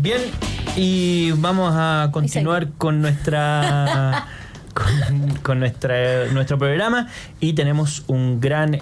Bien, y vamos a continuar con nuestra... con nuestro programa, y tenemos un gran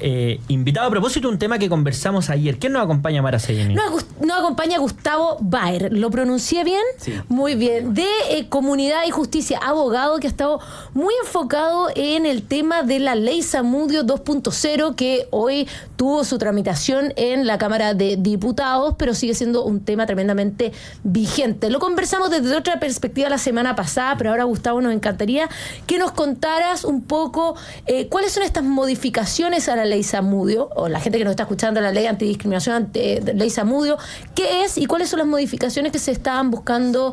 invitado. A propósito, un tema que conversamos ayer. ¿Quién nos acompaña, Mara Sellini? Nos acompaña Gustavo Baer. ¿Lo pronuncié bien? Sí. Muy bien. De Comunidad y Justicia, abogado que ha estado muy enfocado en el tema de la Ley Zamudio 2.0, que hoy tuvo su tramitación en la Cámara de Diputados, pero sigue siendo un tema tremendamente vigente. Lo conversamos desde otra perspectiva la semana pasada, pero ahora, Gustavo, nos encantaría que nos contaras un poco cuáles son estas modificaciones a la Ley Zamudio, o la gente que nos está escuchando, la Ley Antidiscriminación, Ley Zamudio, qué es y cuáles son las modificaciones que se estaban buscando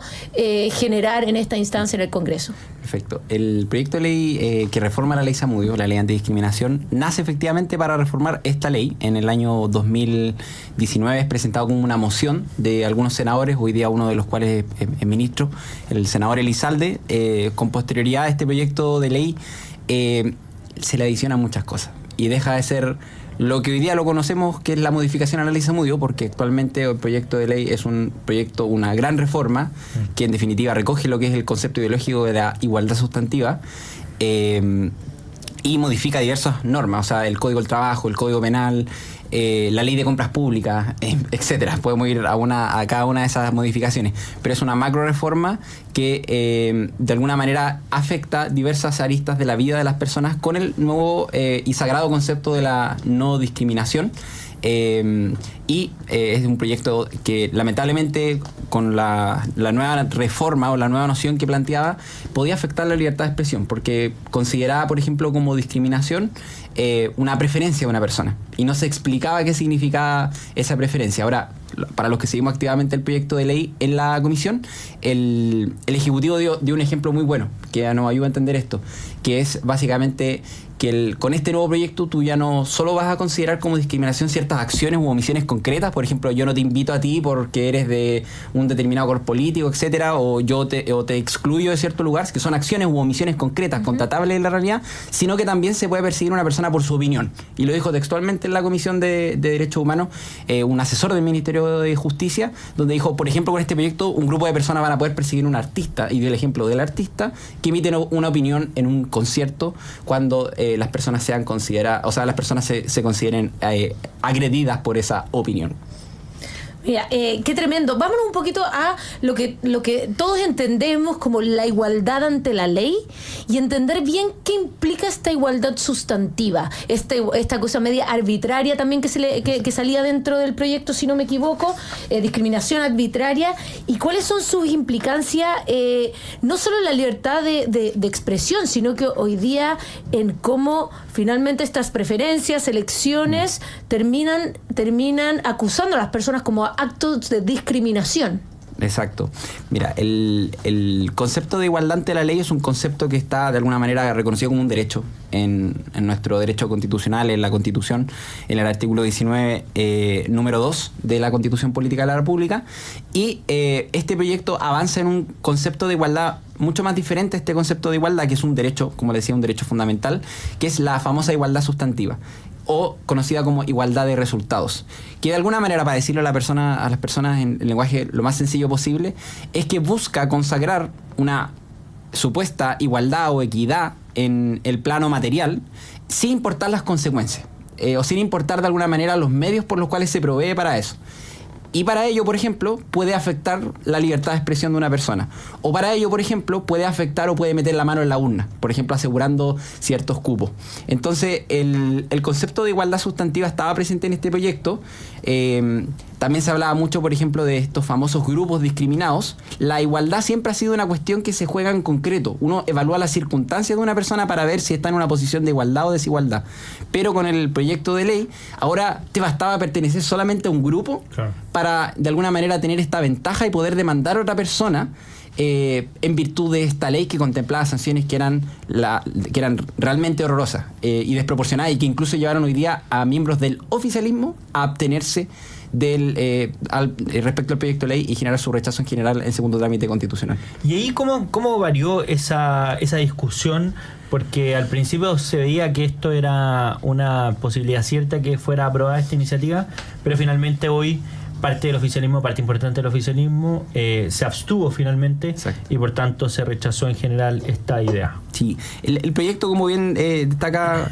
generar en esta instancia en el Congreso. Perfecto. El proyecto de ley que reforma la Ley Zamudio, la Ley Antidiscriminación, nace efectivamente para reformar esta ley. En el año 2019 es presentado como una moción de algunos senadores, hoy día uno de los cuales es ministro, el senador Elizalde. Con posterioridad a este proyecto de ley se le adicionan muchas cosas y deja de ser lo que hoy día lo conocemos, que es la modificación a la Ley Zamudio, porque actualmente el proyecto de ley es un proyecto, una gran reforma, que en definitiva recoge lo que es el concepto ideológico de la igualdad sustantiva, y modifica diversas normas, o sea, el Código del Trabajo, el Código Penal, la Ley de Compras Públicas, etcétera. Podemos ir a cada una de esas modificaciones, pero es una macro reforma que de alguna manera afecta diversas aristas de la vida de las personas con el nuevo y sagrado concepto de la no discriminación. Es un proyecto que lamentablemente con la nueva reforma o la nueva noción que planteaba podía afectar la libertad de expresión, porque consideraba, por ejemplo, como discriminación una preferencia de una persona y no se explicaba qué significaba esa preferencia. Ahora, para los que seguimos activamente el proyecto de ley en la comisión, el Ejecutivo dio un ejemplo muy bueno que nos ayuda a entender esto, que es básicamente que con este nuevo proyecto tú ya no solo vas a considerar como discriminación ciertas acciones u omisiones concretas. Por ejemplo, yo no te invito a ti porque eres de un determinado color político, etcétera, o te excluyo de cierto lugar, que son acciones u omisiones concretas, constatables en la realidad, sino que también se puede perseguir a una persona por su opinión. Y lo dijo textualmente en la Comisión de Derechos Humanos un asesor del Ministerio de Justicia, donde dijo, por ejemplo, con este proyecto un grupo de personas van a poder perseguir a un artista, y dio el ejemplo del artista que emite una opinión en un concierto cuando las personas sean consideradas, o sea, las personas se consideren agredidas por esa opinión. Mira, qué tremendo. Vámonos un poquito a lo que todos entendemos como la igualdad ante la ley, y entender bien qué implica esta igualdad sustantiva, esta cosa media arbitraria también que salía dentro del proyecto, si no me equivoco, discriminación arbitraria, y cuáles son sus implicancias, no solo en la libertad de expresión, sino que hoy día en cómo finalmente estas preferencias, elecciones terminan acusando a las personas como actos de discriminación. Exacto. Mira, el concepto de igualdad ante la ley es un concepto que está de alguna manera reconocido como un derecho en nuestro derecho constitucional, en la Constitución, en el artículo 19, número 2 de la Constitución Política de la República, y este proyecto avanza en un concepto de igualdad mucho más diferente a este concepto de igualdad, que es un derecho, como decía, un derecho fundamental, que es la famosa igualdad sustantiva, o conocida como igualdad de resultados, que de alguna manera, para decirlo a las personas en el lenguaje lo más sencillo posible, es que busca consagrar una supuesta igualdad o equidad en el plano material sin importar las consecuencias, o sin importar de alguna manera los medios por los cuales se provee para eso. Y para ello, por ejemplo, puede afectar la libertad de expresión de una persona. O para ello, por ejemplo, puede afectar o puede meter la mano en la urna, por ejemplo, asegurando ciertos cupos. Entonces, el concepto de igualdad sustantiva estaba presente en este proyecto. También se hablaba mucho, por ejemplo, de estos famosos grupos discriminados. La igualdad siempre ha sido una cuestión que se juega en concreto. Uno evalúa las circunstancias de una persona para ver si está en una posición de igualdad o desigualdad. Pero con el proyecto de ley, ahora te bastaba pertenecer solamente a un grupo, claro, para de alguna manera tener esta ventaja y poder demandar a otra persona en virtud de esta ley que contemplaba sanciones que eran realmente horrorosas y desproporcionadas, y que incluso llevaron hoy día a miembros del oficialismo a abstenerse respecto al proyecto de ley y generar su rechazo en general en segundo trámite constitucional. ¿Y ahí cómo varió esa discusión? Porque al principio se veía que esto era una posibilidad cierta que fuera aprobada esta iniciativa, pero finalmente hoy parte del oficialismo, parte importante del oficialismo, se abstuvo finalmente. Exacto. Y por tanto se rechazó en general esta idea. Sí, el proyecto, como bien destaca,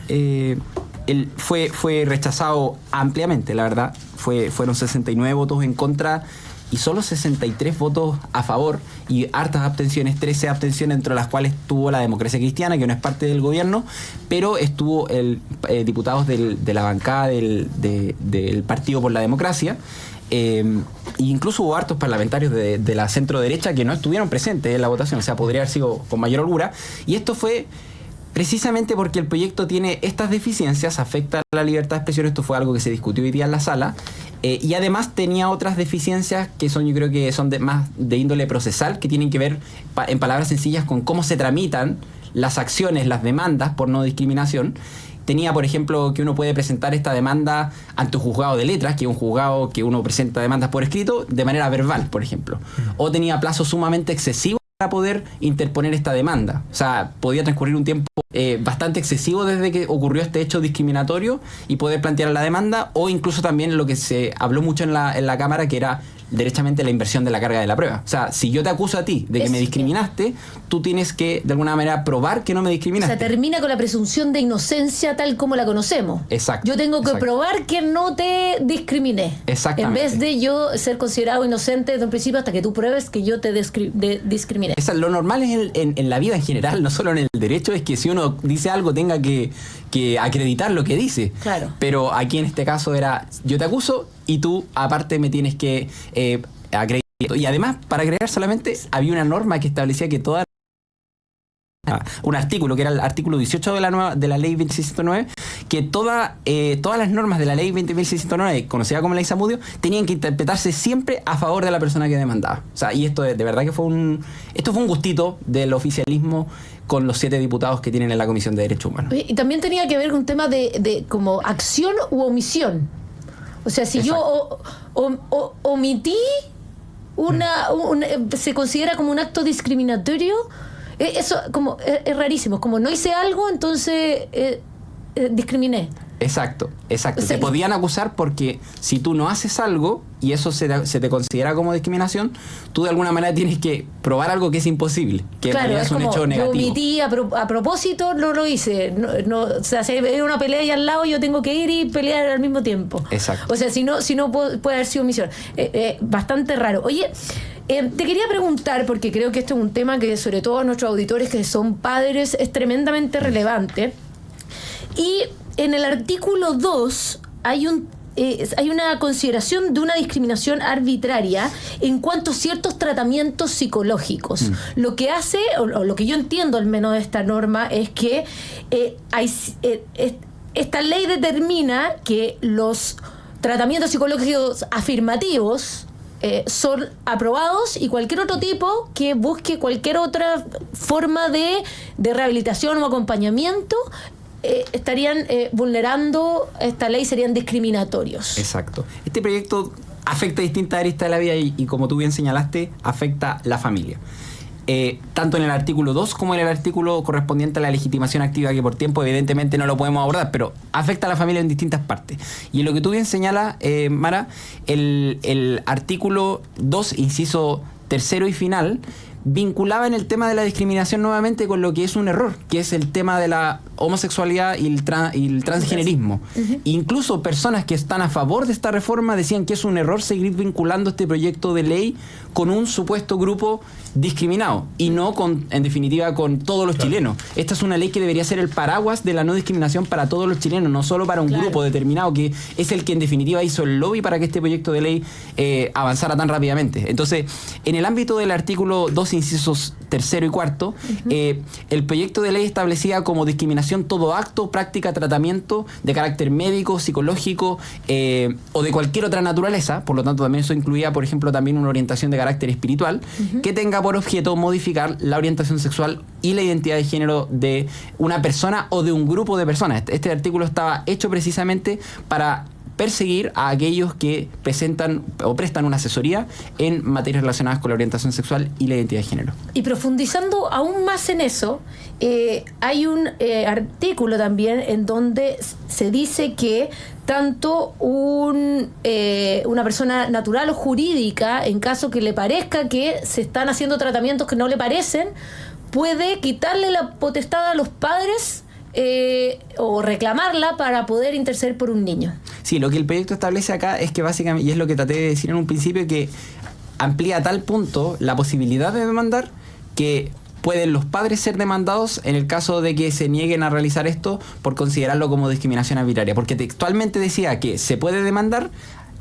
fue rechazado ampliamente, la verdad. Fueron 69 votos en contra y solo 63 votos a favor y hartas abstenciones, 13 abstenciones, entre las cuales tuvo la Democracia Cristiana, que no es parte del gobierno, pero estuvo diputados de la bancada del Partido por la Democracia. Incluso hubo hartos parlamentarios de la centro derecha que no estuvieron presentes en la votación, o sea, podría haber sido con mayor holgura. Y esto fue precisamente porque el proyecto tiene estas deficiencias, afecta a la libertad de expresión. Esto fue algo que se discutió hoy día en la sala, y además tenía otras deficiencias que son, yo creo que son más de índole procesal, que tienen que ver, en palabras sencillas, con cómo se tramitan las acciones, las demandas por no discriminación. Tenía, por ejemplo, que uno puede presentar esta demanda ante un juzgado de letras, que es un juzgado que uno presenta demandas por escrito de manera verbal, por ejemplo. O tenía plazos sumamente excesivos para poder interponer esta demanda. O sea, podía transcurrir un tiempo bastante excesivo desde que ocurrió este hecho discriminatorio y poder plantear la demanda, o incluso también lo que se habló mucho en la Cámara, que era derechamente la inversión de la carga de la prueba. O sea, si yo te acuso a ti de que me discriminaste, tú tienes que de alguna manera probar que no me discriminaste. O sea, termina con la presunción de inocencia tal como la conocemos. Exacto. Yo tengo que exacto. probar que no te discriminé. Exactamente. En vez de yo ser considerado inocente desde un principio hasta que tú pruebes que yo te discriminé. Lo normal es en la vida en general, no solo en el derecho, es que si uno dice algo tenga que acreditar lo que dice. Claro. Pero aquí en este caso era, yo te acuso y tú aparte me tienes que acreditar. Y además, para agregar solamente, había una norma que establecía que toda un artículo, que era el artículo 18 de la ley 2609, que todas las normas de la ley 20.609, conocida como ley Zamudio, tenían que interpretarse siempre a favor de la persona que demandaba. O sea, y esto de verdad que fue un gustito del oficialismo con los 7 diputados que tienen en la Comisión de Derechos Humanos. Y también tenía que ver con un tema de como acción u omisión. O sea, si Exacto. yo omití se considera como un acto discriminatorio. Eso como es rarísimo. Es como no hice algo, entonces discriminé. Exacto. O sea, te podían acusar porque si tú no haces algo y eso se te considera como discriminación, tú de alguna manera tienes que probar algo que es imposible, que claro, en realidad es un como, hecho negativo. yo omití a propósito, no lo hice. O sea, si hay una pelea ahí al lado, yo tengo que ir y pelear al mismo tiempo. Exacto. O sea, si no puede haber sido omisión. Bastante raro. Oye, te quería preguntar, porque creo que esto es un tema que sobre todo a nuestros auditores que son padres es tremendamente relevante. Y en el artículo 2 hay una consideración de una discriminación arbitraria en cuanto a ciertos tratamientos psicológicos. Lo que hace, o lo que yo entiendo al menos de esta norma, es que esta ley determina que los tratamientos psicológicos afirmativos son aprobados, y cualquier otro tipo que busque cualquier otra forma de rehabilitación o acompañamiento estarían vulnerando esta ley, serían discriminatorios. Exacto. Este proyecto afecta distintas aristas de la vida y como tú bien señalaste, afecta la familia. Tanto en el artículo 2 como en el artículo correspondiente a la legitimación activa, que por tiempo evidentemente no lo podemos abordar, pero afecta a la familia en distintas partes. Y en lo que tú bien señalas, Mara, el artículo 2, inciso tercero y final, vinculaba en el tema de la discriminación nuevamente con lo que es un error, que es el tema de la homosexualidad y el transgenerismo. Uh-huh. Incluso personas que están a favor de esta reforma decían que es un error seguir vinculando este proyecto de ley con un supuesto grupo discriminado y no en definitiva con todos los chilenos. Esta es una ley que debería ser el paraguas de la no discriminación para todos los chilenos, no solo para un grupo determinado que es el que en definitiva hizo el lobby para que este proyecto de ley avanzara tan rápidamente. Entonces, en el ámbito del artículo 2, incisos tercero y cuarto, el proyecto de ley establecía como discriminación todo acto, práctica, tratamiento de carácter médico, psicológico o de cualquier otra naturaleza. Por lo tanto, también eso incluía, por ejemplo, también una orientación de carácter espiritual que tenga por objeto modificar la orientación sexual y la identidad de género de una persona o de un grupo de personas. Este artículo estaba hecho precisamente para perseguir a aquellos que presentan o prestan una asesoría en materias relacionadas con la orientación sexual y la identidad de género. Y profundizando aún más en eso, hay un artículo también en donde se dice que tanto una persona natural o jurídica, en caso que le parezca que se están haciendo tratamientos que no le parecen, puede quitarle la potestad a los padres o reclamarla para poder interceder por un niño. Sí, lo que el proyecto establece acá es que básicamente, y es lo que traté de decir en un principio, que amplía a tal punto la posibilidad de demandar que pueden los padres ser demandados en el caso de que se nieguen a realizar esto por considerarlo como discriminación arbitraria, porque textualmente decía que se puede demandar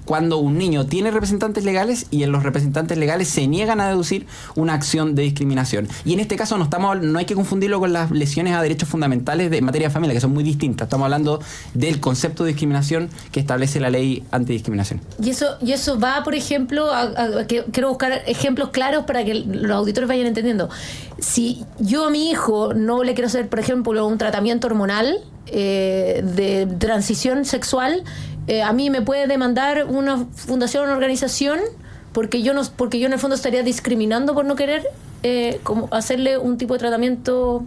cuando un niño tiene representantes legales y en los representantes legales se niegan a deducir una acción de discriminación. Y en este caso no hay que confundirlo con las lesiones a derechos fundamentales de materia de familia, que son muy distintas. Estamos hablando del concepto de discriminación que establece la ley antidiscriminación. Y eso va, por ejemplo, quiero buscar ejemplos claros para que los auditores vayan entendiendo. Si yo a mi hijo no le quiero hacer, por ejemplo, un tratamiento hormonal de transición sexual, a mí me puede demandar una fundación o una organización porque yo en el fondo estaría discriminando por no querer como hacerle un tipo de tratamiento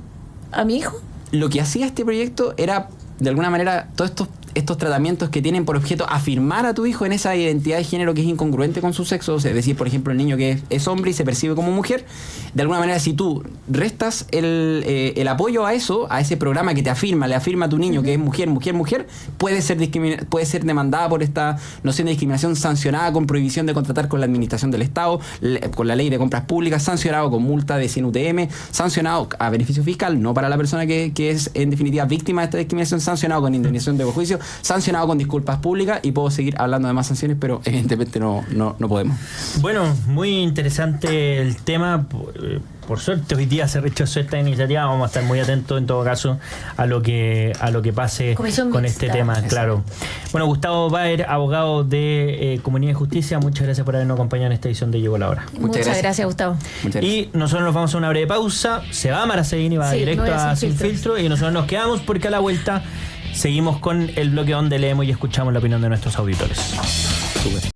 a mi hijo. Lo que hacía este proyecto era, de alguna manera, todos estos tratamientos que tienen por objeto afirmar a tu hijo en esa identidad de género que es incongruente con su sexo, es decir, por ejemplo, el niño que es hombre y se percibe como mujer, de alguna manera, si tú restas el apoyo a eso, a ese programa que le afirma a tu niño que es mujer, puede ser demandada por esta noción de discriminación, sancionada con prohibición de contratar con la administración del Estado, con la ley de compras públicas, sancionado con multa de 100 UTM, sancionado a beneficio fiscal, no para la persona que es en definitiva víctima de esta discriminación, sancionado con indemnización de juicio, sancionado con disculpas públicas, y puedo seguir hablando de más sanciones, pero evidentemente no podemos. Bueno, muy interesante el tema. Por suerte hoy día se rechazó esta iniciativa. Vamos a estar muy atentos en todo caso a lo que pase Comisión con mixta. este tema. Exacto. Claro. Bueno, Gustavo Baer, abogado de Comunidad y Justicia, muchas gracias por habernos acompañado en esta edición de Llegó la Hora. Muchas gracias, Gustavo. Muchas gracias. Y nosotros nos vamos a una breve pausa. Se va Maracegin y va directo a Sin Filtro, y nosotros nos quedamos porque a la vuelta seguimos con el bloque donde leemos y escuchamos la opinión de nuestros auditores. Súper.